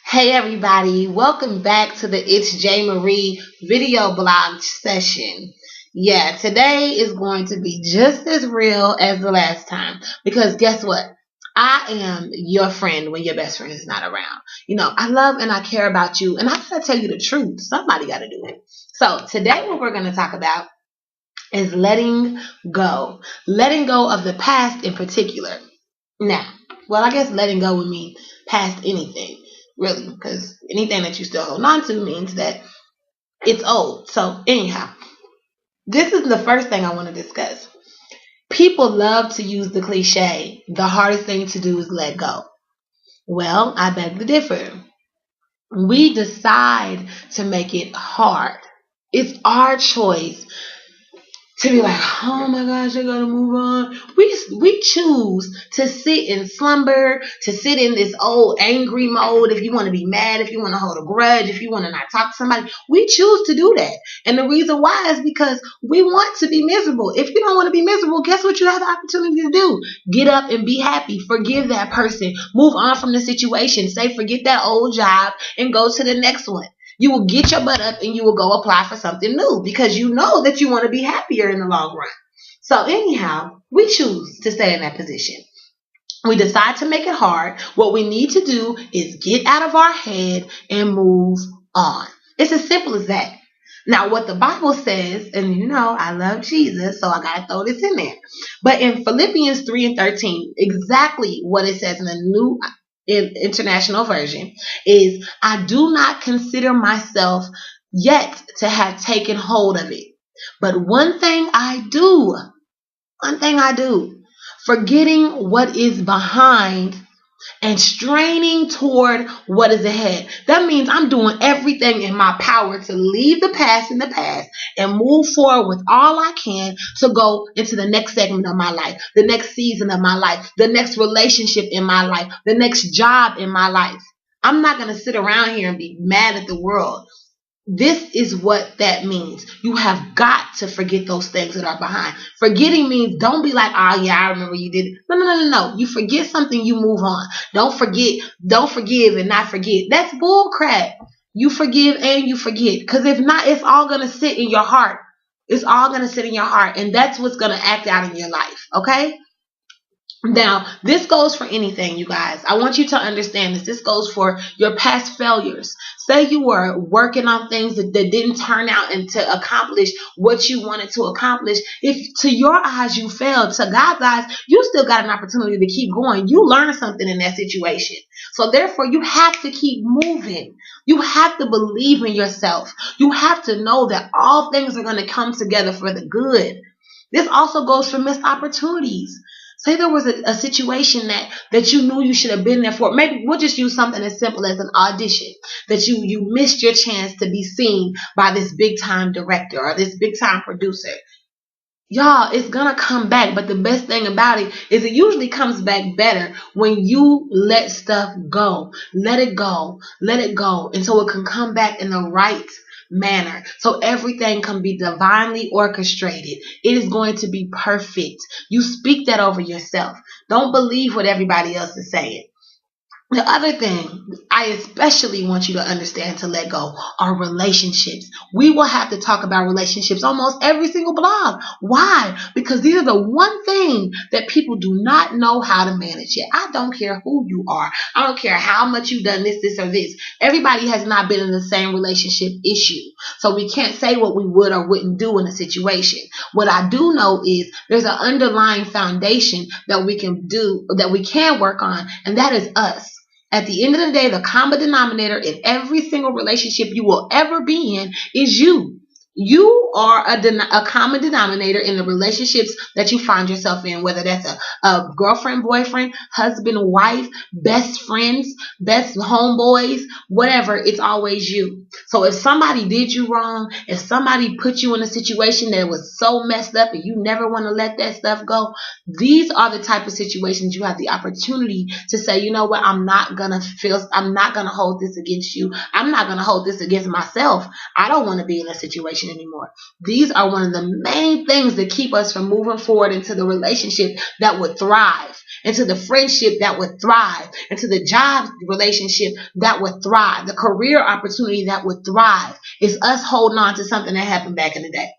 Hey everybody, welcome back to the It's jMarie video blog session. Yeah, today is going to be just as real as the last time because guess what? I am your friend when your best friend is not around. I love and I care about you, and I gotta tell you the truth. Somebody gotta do it. So today what we're gonna talk about is letting go. Letting go of the past in particular. Now, well, I guess letting go would mean past anything, really, because anything that you still hold on to means that it's old. So, anyhow, this is the first thing I want to discuss. People love to use the cliche, the hardest thing to do is let go. Well, I beg to differ. We decide to make it hard. It's our choice to be like, oh my gosh, I gotta move on. We choose to sit in slumber, to sit in this old angry mode. If you want to be mad, if you want to hold a grudge, if you want to not talk to somebody, we choose to do that. And the reason why is because we want to be miserable. If you don't want to be miserable, guess what you have the opportunity to do? Get up and be happy. Forgive that person. Move on from the situation. Say, forget that old job and go to the next one. You will get your butt up and you will go apply for something new because you know that you want to be happier in the long run. So anyhow, we choose to stay in that position. We decide to make it hard. What we need to do is get out of our head and move on. It's as simple as that. Now, what the Bible says, and I love Jesus, so I got to throw this in there. But in Philippians 3 and 13, exactly what it says in the New International Version is, I do not consider myself yet to have taken hold of it. But one thing I do, forgetting what is behind and straining toward what is ahead. That means I'm doing everything in my power to leave the past in the past and move forward with all I can to go into the next segment of my life, the next season of my life, the next relationship in my life, the next job in my life. I'm not going to sit around here and be mad at the world. This is what that means. You have got to forget those things that are behind. Forgetting means don't be like, oh yeah, I remember you did it. No. You forget something, you move on. Don't forgive and not forget. That's bull crap. You forgive and you forget. Because if not, it's all going to sit in your heart. It's all going to sit in your heart. And that's what's going to act out in your life. Okay? Now, this goes for anything, you guys. I want you to understand this. This goes for your past failures. Say you were working on things that didn't turn out and to accomplish what you wanted to accomplish. If to your eyes you failed, to God's eyes, you still got an opportunity to keep going. You learned something in that situation. So therefore, you have to keep moving. You have to believe in yourself. You have to know that all things are going to come together for the good. This also goes for missed opportunities. Say there was a situation that you knew you should have been there for. Maybe we'll just use something as simple as an audition, that you missed your chance to be seen by this big time director or this big time producer. Y'all, it's gonna come back, but the best thing about it is it usually comes back better when you let stuff go. Let it go. Let it go. And so it can come back in the right manner. So everything can be divinely orchestrated. It is going to be perfect. You speak that over yourself. Don't believe what everybody else is saying. The other thing I especially want you to understand to let go are relationships. We will have to talk about relationships almost every single blog. Why? Because these are the one thing that people do not know how to manage yet. I don't care who you are. I don't care how much you've done this, or this. Everybody has not been in the same relationship issue. So we can't say what we would or wouldn't do in a situation. What I do know is there's an underlying foundation that we can do, that we can work on, and that is us. At the end of the day, the common denominator in every single relationship you will ever be in is you. You are a common denominator in the relationships that you find yourself in, whether that's a girlfriend, boyfriend, husband, wife, best friends, best homeboys, whatever. It's always you. So if somebody did you wrong, if somebody put you in a situation that was so messed up and you never want to let that stuff go, these are the type of situations you have the opportunity to say, you know what, I'm not going to hold this against you. I'm not going to hold this against myself. I don't want to be in a situation anymore. These are one of the main things that keep us from moving forward into the relationship that would thrive. into the friendship that would thrive, into the job relationship that would thrive, the career opportunity that would thrive. It's us holding on to something that happened back in the day.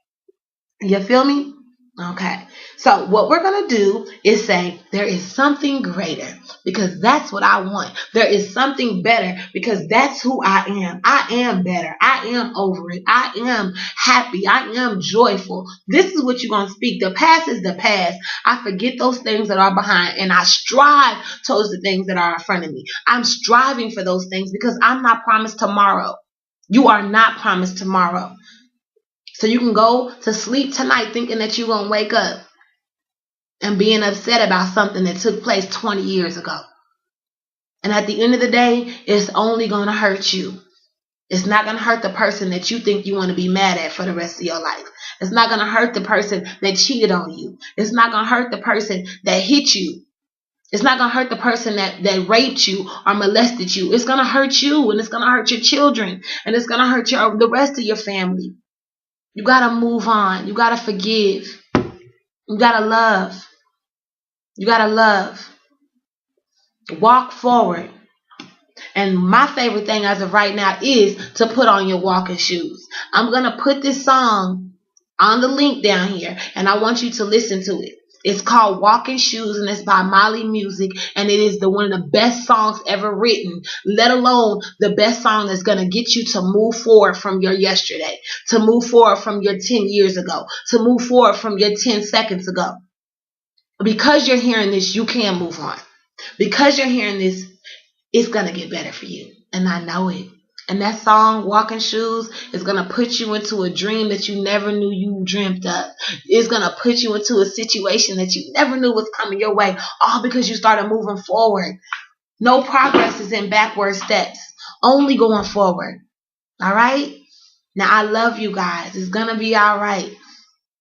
You feel me? Okay. So what we're going to do is say there is something greater, because that's what I want. There is something better because that's who I am. I am better. I am over it. I am happy. I am joyful. This is what you're going to speak. The past is the past. I forget those things that are behind and I strive towards the things that are in front of me. I'm striving for those things because I'm not promised tomorrow. You are not promised tomorrow. So you can go to sleep tonight thinking that you're going to wake up and being upset about something that took place 20 years ago. And at the end of the day, it's only going to hurt you. It's not going to hurt the person that you think you want to be mad at for the rest of your life. It's not going to hurt the person that cheated on you. It's not going to hurt the person that hit you. It's not going to hurt the person that raped you or molested you. It's going to hurt you, and it's going to hurt your children, and it's going to hurt the rest of your family. You got to move on. You got to forgive. You got to love. You got to love. Walk forward. And my favorite thing as of right now is to put on your walking shoes. I'm going to put this song on the link down here, and I want you to listen to it. It's called Walking Shoes, and it's by Molly Music, and it is one of the best songs ever written, let alone the best song that's going to get you to move forward from your yesterday, to move forward from your 10 years ago, to move forward from your 10 seconds ago. Because you're hearing this, you can move on. Because you're hearing this, it's going to get better for you, and I know it. And that song, Walking Shoes, is going to put you into a dream that you never knew you dreamt of. It's going to put you into a situation that you never knew was coming your way, all because you started moving forward. No progress is in backward steps, only going forward. All right? Now, I love you guys. It's going to be all right.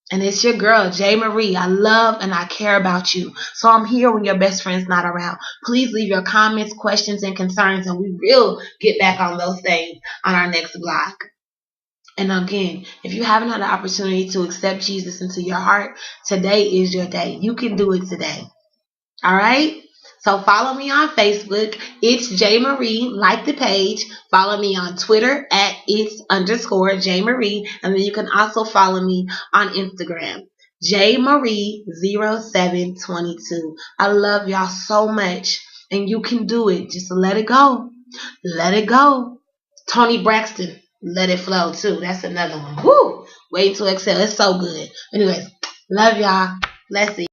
And it's your girl, jMarie. I love and I care about you. So I'm here when your best friend's not around. Please leave your comments, questions, and concerns, and we will get back on those things on our next vlog. And again, if you haven't had the opportunity to accept Jesus into your heart, today is your day. You can do it today. All right? So follow me on Facebook. It's jMarie. Like the page. Follow me on Twitter at its_jMarie. And then you can also follow me on Instagram. jMarie0722. I love y'all so much. And you can do it. Just let it go. Let it go. Tony Braxton. Let it flow too. That's another one. Woo! Wait to exhale. It's so good. Anyways, love y'all. Let's see.